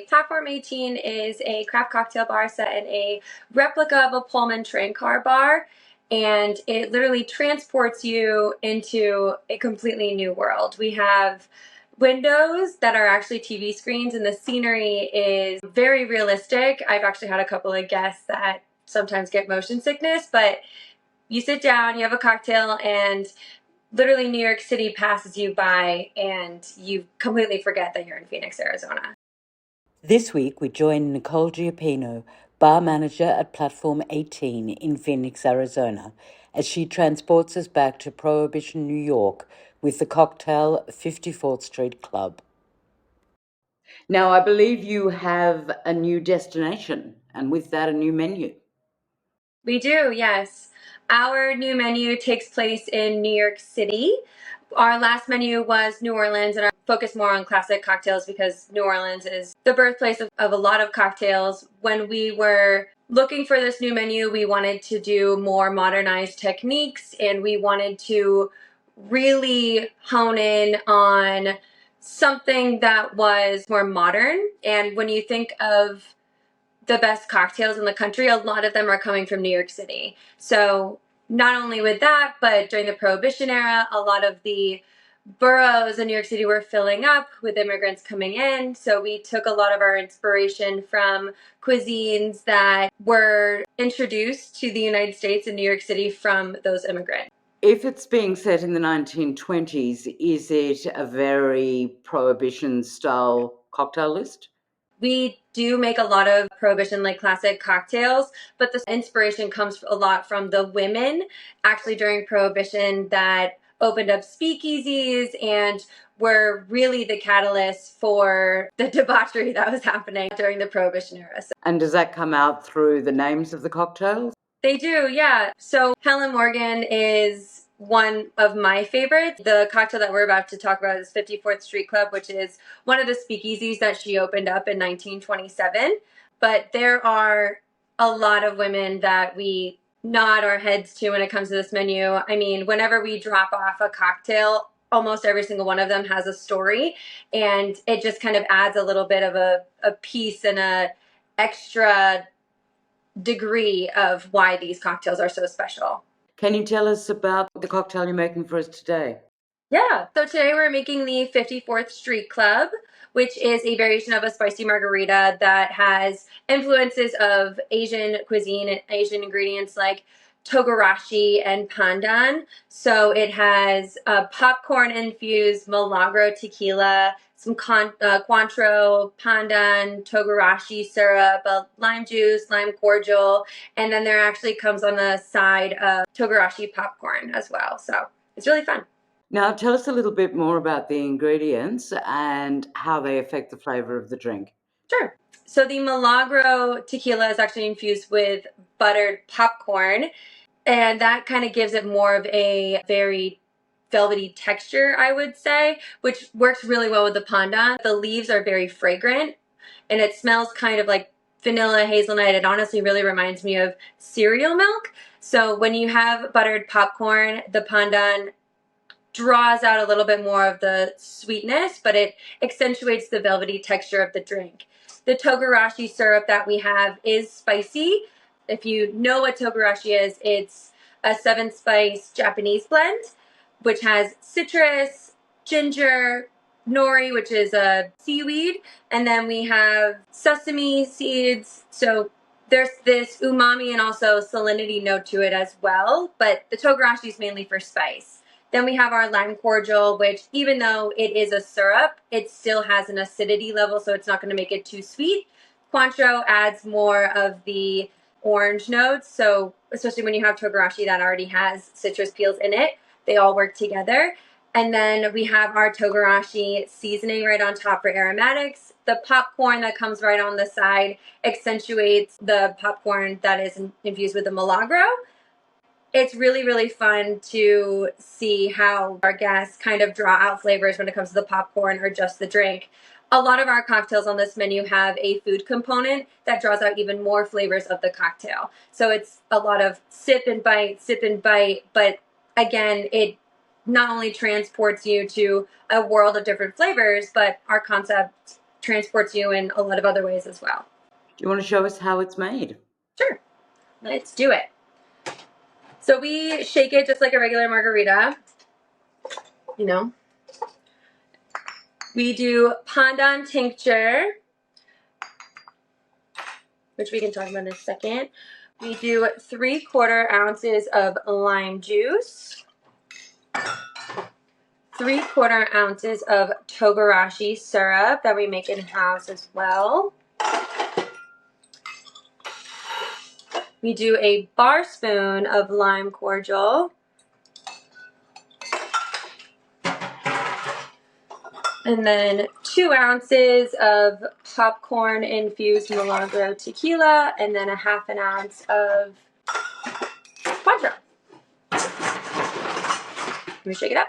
Platform 18 is a craft cocktail bar set in a replica of a Pullman train car bar, and it literally transports you into a completely new world. We have windows that are actually TV screens, and the scenery is very realistic. I've actually had a couple of guests that sometimes get motion sickness, but you sit down, you have a cocktail, and literally New York City passes you by, and you completely forget that you're in Phoenix, Arizona. This week we join Nicole Giampino, bar manager at Platform 18 in Phoenix, Arizona, as she transports us back to Prohibition, New York with the cocktail 54th Street Club. Now, I believe you have a new destination, and with that, a new menu. We do, yes. Our new menu takes place in New York City. Our last menu was New Orleans, and I focus more on classic cocktails because New Orleans is the birthplace of a lot of cocktails. When we were looking for this new menu, we wanted to do more modernized techniques, and we wanted to really hone in on something that was more modern. And when you think of the best cocktails in the country, a lot of them are coming from New York City. So not only with that, but during the Prohibition era, a lot of the burrows in New York City were filling up with immigrants coming in. So we took a lot of our inspiration from cuisines that were introduced to the United States and New York City from those immigrants. If it's being set in the 1920s, is it a very Prohibition-style cocktail list? We do make a lot of Prohibition-like classic cocktails, but the inspiration comes a lot from the women actually during Prohibition that opened up speakeasies and were really the catalyst for the debauchery that was happening during the Prohibition era. And does that come out through the names of the cocktails? They do, yeah. So Helen Morgan is one of my favorites. The cocktail that we're about to talk about is 54th Street Club, which is one of the speakeasies that she opened up in 1927. But there are a lot of women that we nod our heads to when it comes to this menu. I mean, whenever we drop off a cocktail, almost every single one of them has a story, and it just kind of adds a little bit of a piece and a extra degree of why these cocktails are so special. Can you tell us about the cocktail you're making for us today? Yeah, so today we're making the 54th Street Club, which is a variation of a spicy margarita that has influences of Asian cuisine and Asian ingredients like Togarashi and Pandan. So it has popcorn-infused Milagro tequila, some Cointreau, Pandan, Togarashi syrup, lime juice, lime cordial, and then there actually comes on the side of Togarashi popcorn as well. So it's really fun. Now, tell us a little bit more about the ingredients and how they affect the flavor of the drink. Sure. So the Milagro tequila is actually infused with buttered popcorn, and that kind of gives it more of a very velvety texture, I would say, which works really well with the pandan. The leaves are very fragrant, and it smells kind of like vanilla hazelnut. It honestly really reminds me of cereal milk. So when you have buttered popcorn, the pandan draws out a little bit more of the sweetness, but it accentuates the velvety texture of the drink. The Togarashi syrup that we have is spicy. If you know what Togarashi is, it's a 7-spice Japanese blend, which has citrus, ginger, nori, which is a seaweed, and then we have sesame seeds. So there's this umami and also salinity note to it as well, but the Togarashi is mainly for spice. Then we have our lime cordial, which even though it is a syrup, it still has an acidity level, so it's not going to make it too sweet. Cointreau adds more of the orange notes, so especially when you have Togarashi that already has citrus peels in it, they all work together. And then we have our Togarashi seasoning right on top for aromatics. The popcorn that comes right on the side accentuates the popcorn that is infused with the Milagro. It's really, really fun to see how our guests kind of draw out flavors when it comes to the popcorn or just the drink. A lot of our cocktails on this menu have a food component that draws out even more flavors of the cocktail. So it's a lot of sip and bite, but again, it not only transports you to a world of different flavors, but our concept transports you in a lot of other ways as well. Do you want to show us how it's made? Sure, let's do it. So we shake it just like a regular margarita, you know. We do Pandan tincture, which we can talk about in a second. We do 3/4 ounces of lime juice, 3/4 ounces of Togarashi syrup that we make in-house as well. We do a bar spoon of lime cordial. And then 2 ounces of popcorn-infused Milagro tequila, and then 1/2 ounce of Cointreau. Let me shake it up.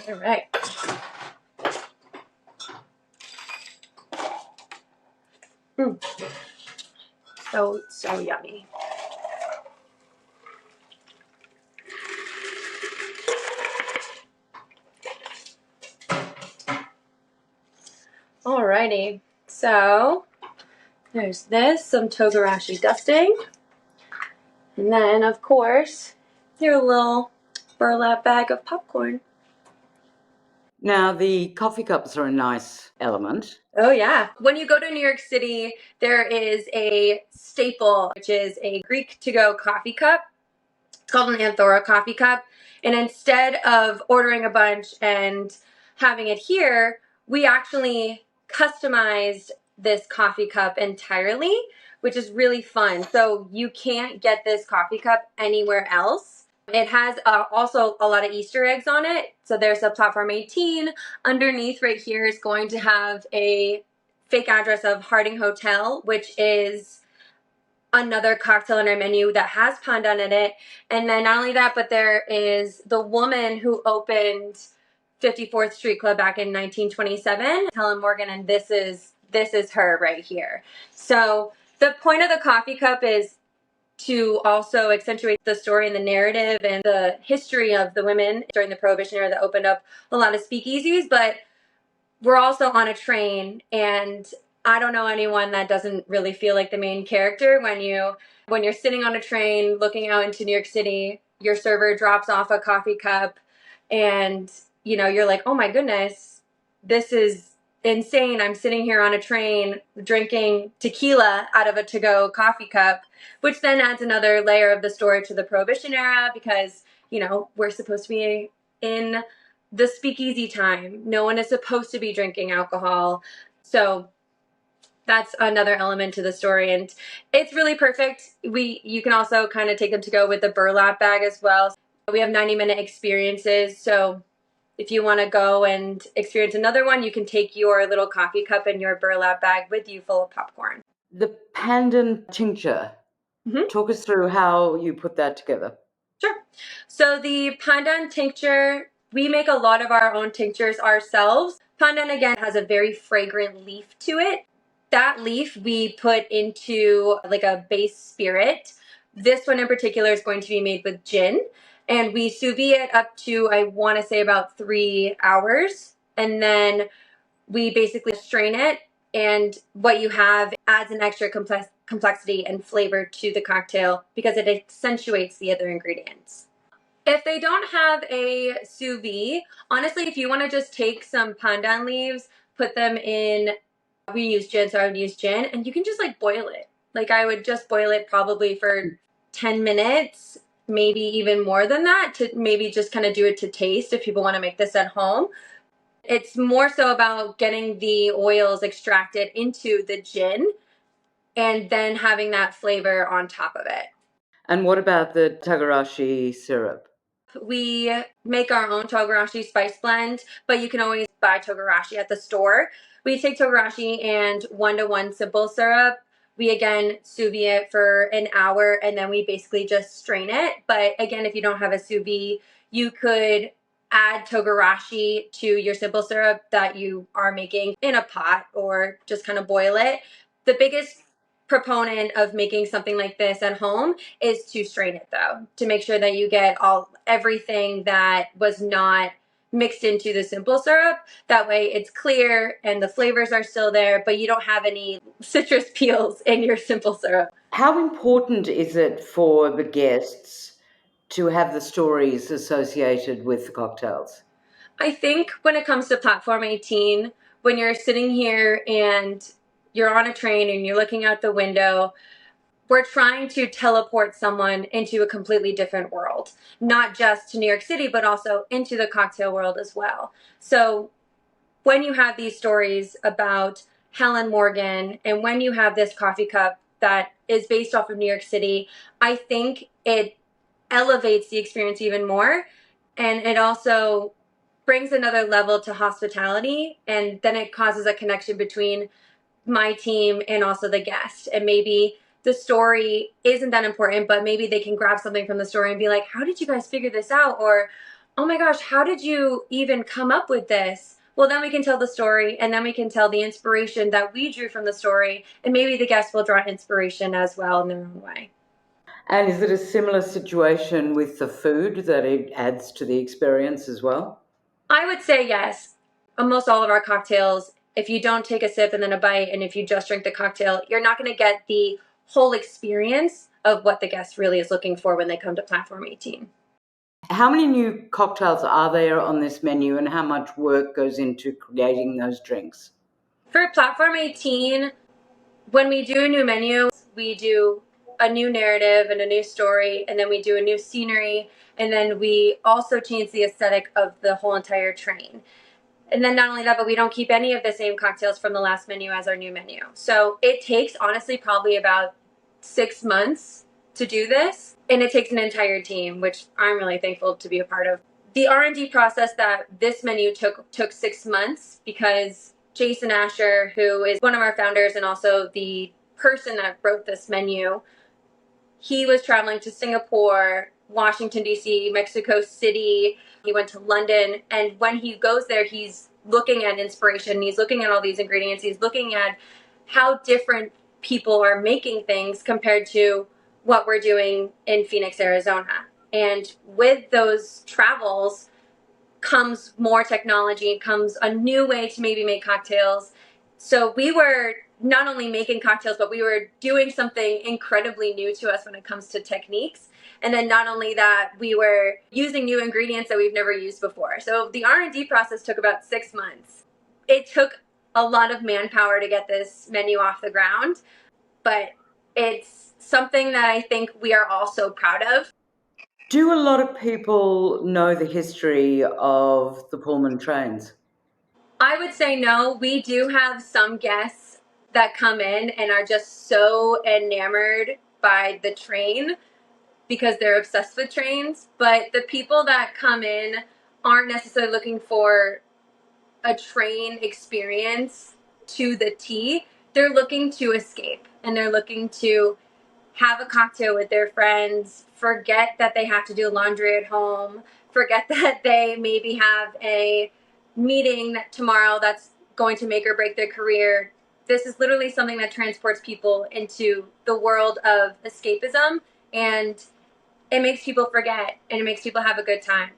All right. So yummy. Alrighty, so there's this, some Togarashi dusting, and then of course your little burlap bag of popcorn. Now, the coffee cups are a nice element. Oh yeah. When you go to New York City, there is a staple, which is a Greek to-go coffee cup. It's called an Anthora coffee cup. And instead of ordering a bunch and having it here, we actually customized this coffee cup entirely, which is really fun. So you can't get this coffee cup anywhere else. It has also a lot of Easter eggs on it. So there's a platform 18. Underneath right here is going to have a fake address of Harding Hotel, which is another cocktail on our menu that has Pandan in it. And then not only that, but there is the woman who opened 54th Street Club back in 1927, Helen Morgan, and this is her right here. So the point of the coffee cup is to also accentuate the story and the narrative and the history of the women during the Prohibition era that opened up a lot of speakeasies. But we're also on a train, and I don't know anyone that doesn't really feel like the main character when you're sitting on a train looking out into New York City. Your server drops off a coffee cup, and you're like, oh my goodness, this is insane. I'm sitting here on a train drinking tequila out of a to-go coffee cup, which then adds another layer of the story to the Prohibition era, because we're supposed to be in the speakeasy time. No one is supposed to be drinking alcohol. So that's another element to the story, and it's really perfect. You can also kind of take them to go with the burlap bag as well. We have 90-minute experiences, so if you want to go and experience another one, you can take your little coffee cup and your burlap bag with you full of popcorn. The Pandan tincture. Talk us through how you put that together. Sure. So the Pandan tincture, we make a lot of our own tinctures ourselves. Pandan, again, has a very fragrant leaf to it. That leaf we put into like a base spirit. This one in particular is going to be made with gin. And we sous vide it up to, I want to say, about 3 hours. And then we basically strain it. And what you have adds an extra complexity and flavor to the cocktail because it accentuates the other ingredients. If they don't have a sous vide, honestly, if you want to just take some pandan leaves, put them in, we use gin, so I would use gin, and you can just like boil it. Like I would just boil it probably for 10 minutes, maybe even more than that, to maybe just kind of do it to taste if people want to make this at home. It's more so about getting the oils extracted into the gin and then having that flavor on top of it. And what about the Togarashi syrup? We make our own Togarashi spice blend, but you can always buy Togarashi at the store. We take Togarashi and 1-to-1 simple syrup. We again sous vide it for an hour, and then we basically just strain it. But again, if you don't have a sous vide, you could add Togarashi to your simple syrup that you are making in a pot or just kind of boil it. The biggest proponent of making something like this at home is to strain it, though, to make sure that you get everything that was not mixed into the simple syrup. That way it's clear and the flavors are still there, but you don't have any citrus peels in your simple syrup. How important is it for the guests to have the stories associated with the cocktails? I think when it comes to Platform 18, when you're sitting here and you're on a train and you're looking out the window, we're trying to teleport someone into a completely different world, not just to New York City, but also into the cocktail world as well. So when you have these stories about Helen Morgan and when you have this coffee cup that is based off of New York City, I think it elevates the experience even more. And it also brings another level to hospitality. And then it causes a connection between my team and also the guest. And maybe the story isn't that important, but maybe they can grab something from the story and be like, how did you guys figure this out? Or, oh my gosh, how did you even come up with this? Well, then we can tell the story, and then we can tell the inspiration that we drew from the story, and maybe the guests will draw inspiration as well in their own way. And is it a similar situation with the food that it adds to the experience as well? I would say yes. Almost all of our cocktails, if you don't take a sip and then a bite, and if you just drink the cocktail, you're not going to get the whole experience of what the guest really is looking for when they come to Platform 18. How many new cocktails are there on this menu, and how much work goes into creating those drinks? For Platform 18, when we do a new menu, we do a new narrative and a new story, and then we do a new scenery, and then we also change the aesthetic of the whole entire train. And then not only that, but we don't keep any of the same cocktails from the last menu as our new menu. So it takes, honestly, probably about 6 months to do this. And it takes an entire team, which I'm really thankful to be a part of. The R&D process that this menu took 6 months because Jason Asher, who is one of our founders and also the person that wrote this menu, he was traveling to Singapore, Washington, D.C., Mexico City. He went to London. And when he goes there, he's looking at inspiration. He's looking at all these ingredients. He's looking at how different people are making things compared to what we're doing in Phoenix, Arizona. And with those travels comes more technology, comes a new way to maybe make cocktails. So we were not only making cocktails, but we were doing something incredibly new to us when it comes to techniques. And then not only that, we were using new ingredients that we've never used before. So the R&D process took about 6 months. It took a lot of manpower to get this menu off the ground, but it's something that I think we are all so proud of. Do a lot of people know the history of the Pullman trains? I would say no. We do have some guests that come in and are just so enamored by the train because they're obsessed with trains. But the people that come in aren't necessarily looking for a train experience to the T. They're looking to escape and they're looking to have a cocktail with their friends, forget that they have to do laundry at home, forget that they maybe have a meeting tomorrow that's going to make or break their career. This is literally something that transports people into the world of escapism, and it makes people forget and it makes people have a good time.